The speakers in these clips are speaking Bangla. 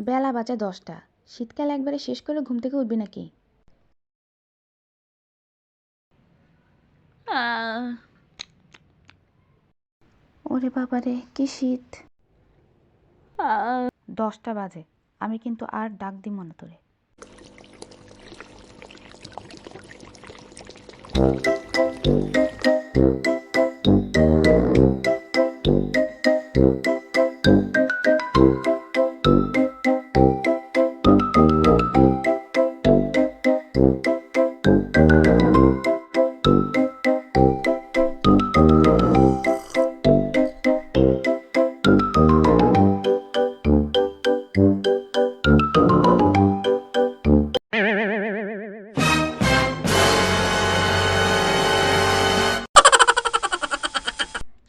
বেলা বাজে 10টা। শীতকাল একবারে শেষ করে ঘুম থেকে উঠবি নাকি? ওরে বাবারে, কি শীত! 10টা বাজে, আমি কিন্তু আর ডাক দিব না তোরে।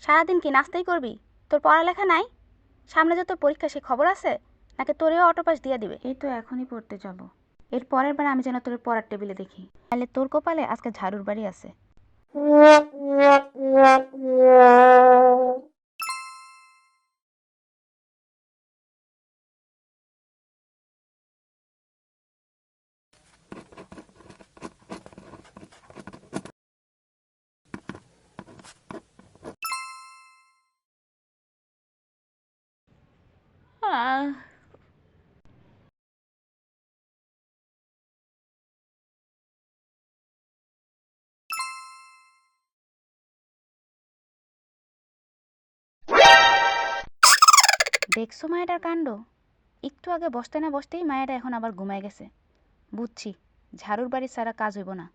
সারাদিন কি নাস্তাই করবি? তোর পড়ালেখা নাই? সামনে যে তোর পরীক্ষা, সে খবর আছে? নাকি তোরেও অটোপাস দিয়ে দিবে? এই তো এখনই পড়তে যাব। এর পরের বার আমি যেন তোর পড়ার টেবিলে দেখি। তাহলে তোর কপালে আজকে ঝাড়ুর বাড়ি আছে। দেখছো মায়েটার কাণ্ড? একটু আগে বসতে না বসতেই মায়েরা এখন আবার ঘুমায় গেছে। বুঝছি, ঝাড়ুর বাড়ি ছাড়া কাজ হইব না।